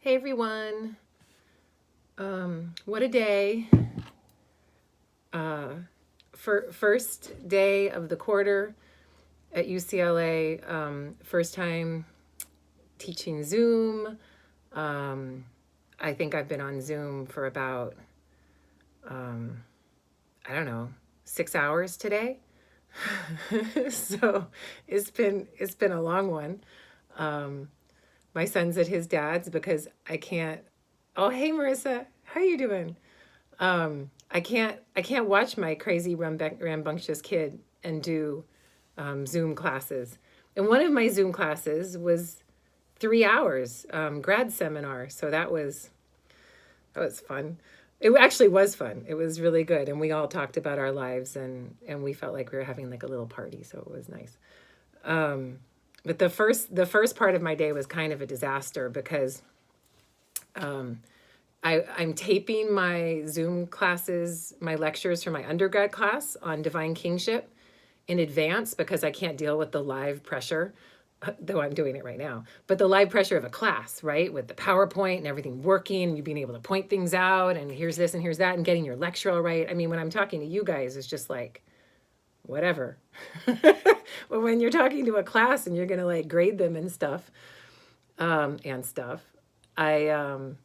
Hey everyone. What a day. For first day of the quarter at UCLA, first time teaching Zoom. I think I've been on Zoom for about, I don't know, 6 hours today. So it's been a long one. My son's at his dad's because I can't. Oh, hey Marissa, how you doing? I can't watch my crazy rambunctious kid and do Zoom classes. And one of my Zoom classes was 3 hours, grad seminar. So that was fun. It actually was fun. It was really good, and we all talked about our lives, and we felt like we were having like a little party. So it was nice. Um, but the first part of my day was kind of a disaster because I'm taping my Zoom classes, my lectures for my undergrad class on divine kingship in advance because I can't deal with the live pressure, though I'm doing it right now. But the live pressure of a class, right? With the PowerPoint and everything working, and you being able to point things out, and here's this and here's that, and getting your lecture all right. I mean, when I'm talking to you guys, it's just like, whatever. But when you're talking to a class and you're going to like grade them and stuff, I, um,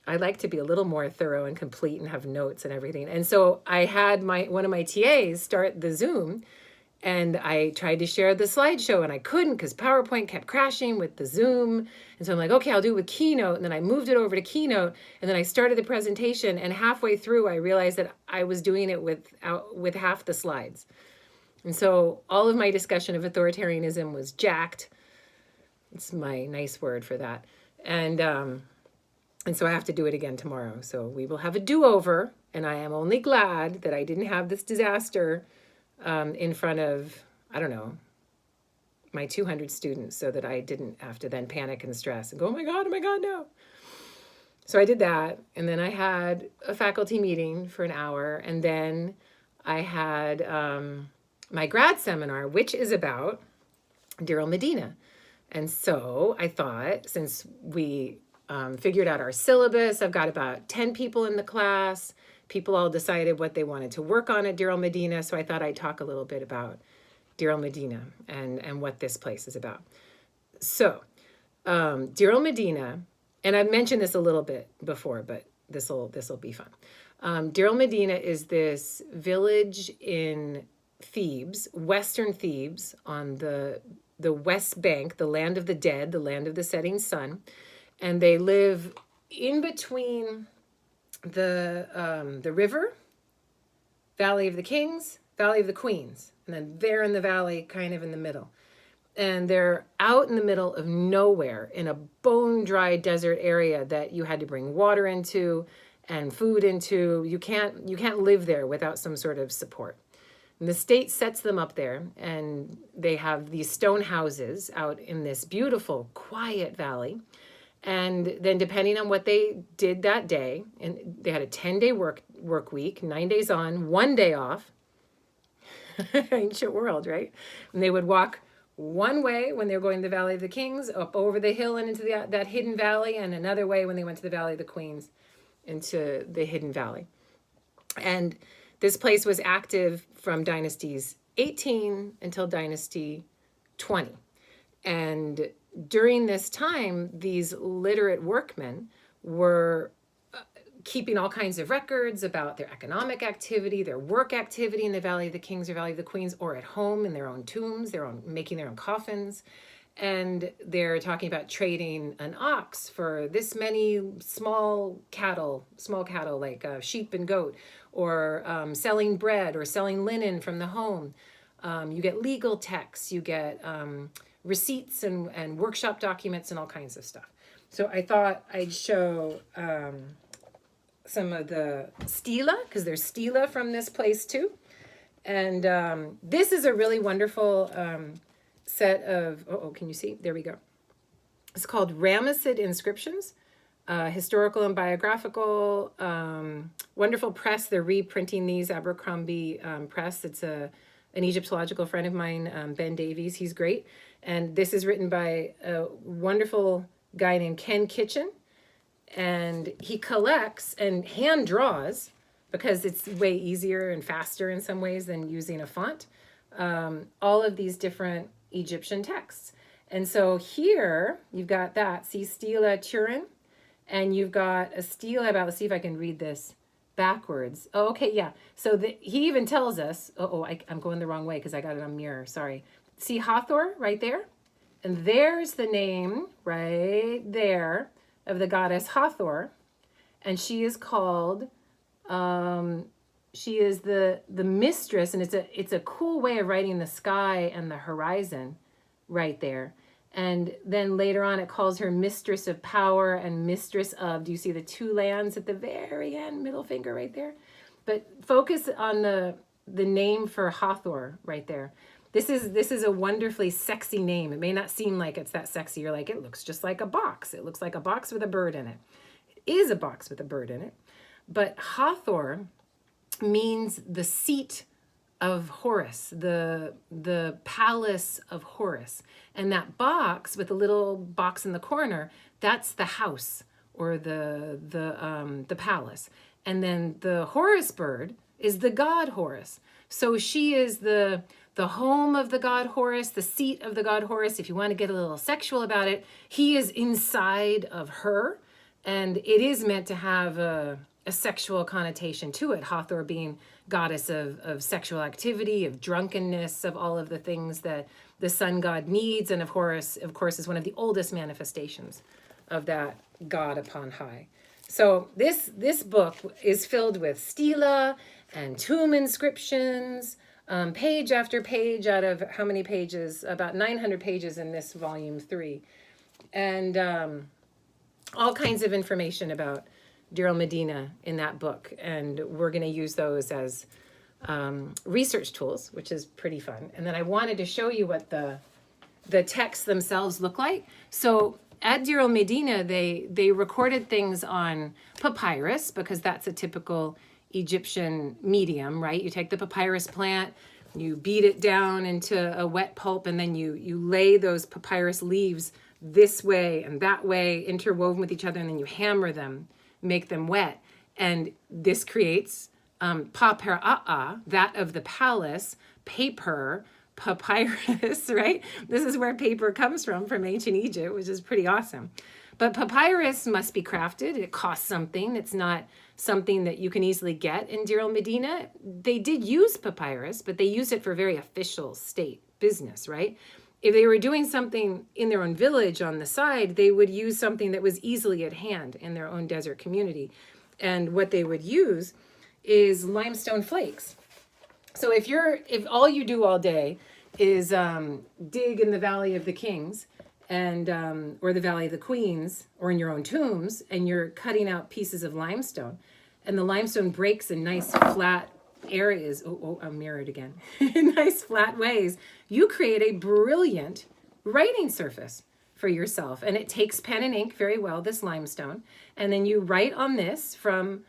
I like to be a little more thorough and complete and have notes and everything. And so I had one of my TAs start the Zoom, and I tried to share the slideshow and I couldn't because PowerPoint kept crashing with the Zoom. And so I'm like, okay, I'll do it with Keynote. And then I moved it over to Keynote, and then I started the presentation, and halfway through I realized that I was doing it with half the slides. And so all of my discussion of authoritarianism was jacked. It's my nice word for that. And so I have to do it again tomorrow. So we will have a do-over. And I am only glad that I didn't have this disaster in front of, I don't know, my 200 students, so that I didn't have to then panic and stress and go, oh my God, no. So I did that. And then I had a faculty meeting for an hour. And then I had my grad seminar, which is about Deir el Medina. And so I thought, since we figured out our syllabus, I've got about 10 people in the class. People all decided what they wanted to work on at Deir el Medina. So I thought I'd talk a little bit about Deir el Medina and what this place is about. So Deir el Medina, and I've mentioned this a little bit before, but this'll be fun. Deir el Medina is this village in Thebes, Western Thebes, on the West Bank, the land of the dead, the land of the setting sun. And they live in between the river, Valley of the Kings, Valley of the Queens, and then they're in the valley, kind of in the middle. And they're out in the middle of nowhere in a bone-dry desert area that you had to bring water into and food into. You can't live there without some sort of support. And the state sets them up there, and they have these stone houses out in this beautiful, quiet valley. And then depending on what they did that day, and they had a 10-day work week, 9 days on, 1 day off. Ancient world, right? And they would walk one way when they were going to the Valley of the Kings, up over the hill and into that hidden valley, and another way when they went to the Valley of the Queens, into the hidden valley. And this place was active from dynasties 18 until dynasty 20. And during this time, these literate workmen were keeping all kinds of records about their economic activity, their work activity in the Valley of the Kings or Valley of the Queens, or at home in their own tombs, making their own coffins. And they're talking about trading an ox for this many small cattle like sheep and goat, or selling bread or selling linen from the home. You get legal texts, you get receipts and workshop documents and all kinds of stuff. So I thought I'd show some of the stela, because there's stela from this place too. And this is a really wonderful set of, can you see? There we go. It's called Ramessid Inscriptions, historical and biographical, wonderful press. They're reprinting these, Abercrombie Press. It's an Egyptological friend of mine, Ben Davies. He's great. And this is written by a wonderful guy named Ken Kitchen. and he collects and hand draws, because it's way easier and faster in some ways than using a font, all of these different Egyptian texts. And so here you've got that, see, Stela Turin, and you've got a stela about, let's see if I can read this backwards. Oh, okay, yeah. So he even tells us, I'm going the wrong way because I got it on mirror, sorry. See Hathor right there? And there's the name right there of the goddess Hathor. And she is called, she is the mistress, and it's a cool way of writing the sky and the horizon right there. And then later on, it calls her mistress of power and mistress of, do you see the two lands at the very end, middle finger right there? But focus on the name for Hathor right there. This is a wonderfully sexy name. It may not seem like it's that sexy. You're like, it looks just like a box. It looks like a box with a bird in it. It is a box with a bird in it. But Hathor means the seat of Horus, the palace of Horus. And that box with the little box in the corner, that's the house or the palace. And then the Horus bird is the god Horus. So she is the home of the god Horus, the seat of the god Horus. If you want to get a little sexual about it, he is inside of her. And it is meant to have a sexual connotation to it. Hathor being goddess of sexual activity, of drunkenness, of all of the things that the sun god needs. And of course, is one of the oldest manifestations of that god upon high. So this book is filled with stela and tomb inscriptions, page after page out of how many pages? About 900 pages in this volume 3. And all kinds of information about Deir el Medina in that book. And we're going to use those as research tools, which is pretty fun. And then I wanted to show you what the texts themselves look like. So at Deir el Medina, they recorded things on papyrus, because that's a typical Egyptian medium, right? You take the papyrus plant, you beat it down into a wet pulp, and then you lay those papyrus leaves this way and that way, interwoven with each other, and then you hammer them, make them wet. And this creates papyra'a, that of the palace, paper, papyrus, right? This is where paper comes from ancient Egypt, which is pretty awesome. But papyrus must be crafted. It costs something. It's not something that you can easily get in Deir el Medina. They did use papyrus, but they used it for very official state business, right? If they were doing something in their own village on the side, they would use something that was easily at hand in their own desert community. And what they would use is limestone flakes. So if all you do all day is dig in the Valley of the Kings, and or the Valley of the Queens, or in your own tombs, and you're cutting out pieces of limestone, and the limestone breaks in nice flat areas, I'm mirrored again, in nice flat ways, you create a brilliant writing surface for yourself. And it takes pen and ink very well, this limestone, and then you write on this from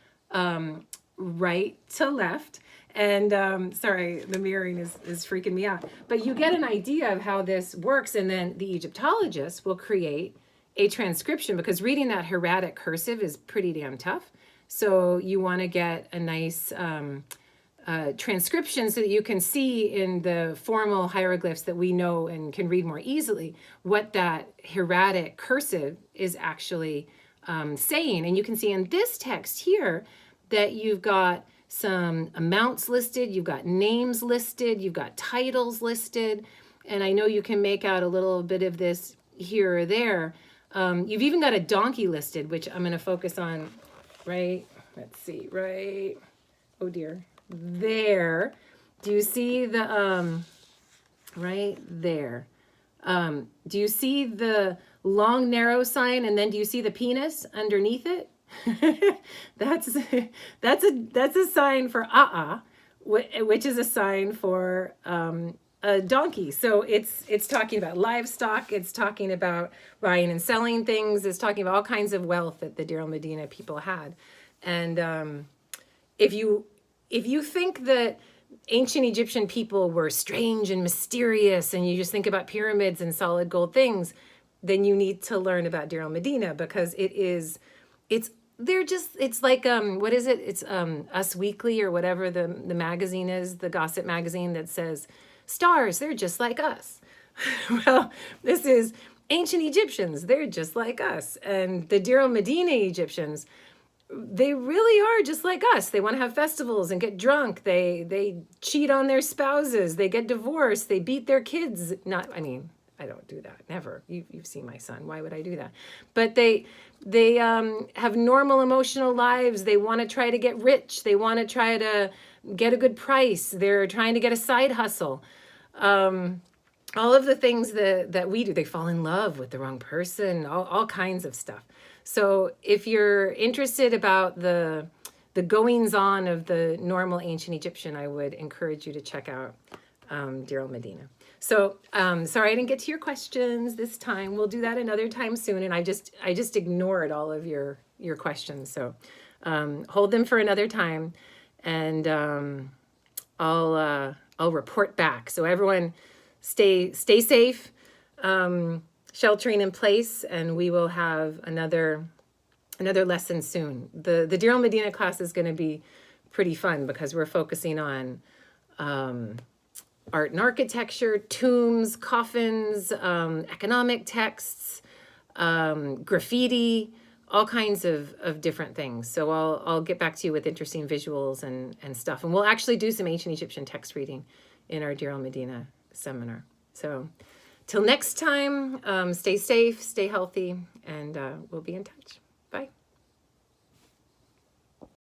right to left. And sorry, the mirroring is freaking me out. But you get an idea of how this works, and then the Egyptologist will create a transcription, because reading that hieratic cursive is pretty damn tough. So you want to get a nice transcription so that you can see in the formal hieroglyphs that we know and can read more easily what that hieratic cursive is actually saying. And you can see in this text here that you've got some amounts listed, you've got names listed, you've got titles listed, and I know you can make out a little bit of this here or there. You've even got a donkey listed, which I'm going to focus on right, let's see, right, oh dear, there. Do you see the, right there? Do you see the long, narrow sign, and then do you see the penis underneath it? that's a sign for which is a sign for a donkey. So it's talking about livestock. It's talking about buying and selling things. It's talking about all kinds of wealth that the Deir el Medina people had. And if you think that ancient Egyptian people were strange and mysterious, and you just think about pyramids and solid gold things, then you need to learn about Deir el Medina, because it is it's like what is it? It's Us Weekly or whatever the magazine is, the gossip magazine that says stars, they're just like us. Well, this is ancient Egyptians, they're just like us. And the Deir el Medina Egyptians, they really are just like us. They want to have festivals and get drunk. They cheat on their spouses. They get divorced. They beat their kids. Not, I mean, I don't do that. Never. You've seen my son. Why would I do that? But they have normal emotional lives. They want to try to get rich. They want to try to get a good price. They're trying to get a side hustle. All of the things that we do. They fall in love with the wrong person. All kinds of stuff. So if you're interested about the goings on of the normal ancient Egyptian, I would encourage you to check out Deir el Medina. So sorry I didn't get to your questions this time. We'll do that another time soon. And I just ignored all of your questions. So hold them for another time, and I'll report back. So everyone, stay safe. Sheltering in place, and we will have another lesson soon. The Deir el Medina class is going to be pretty fun because we're focusing on art and architecture, tombs, coffins, economic texts, graffiti, all kinds of different things. So I'll get back to you with interesting visuals and stuff, and we'll actually do some ancient Egyptian text reading in our Deir el Medina seminar. So till next time, stay safe, stay healthy, and we'll be in touch.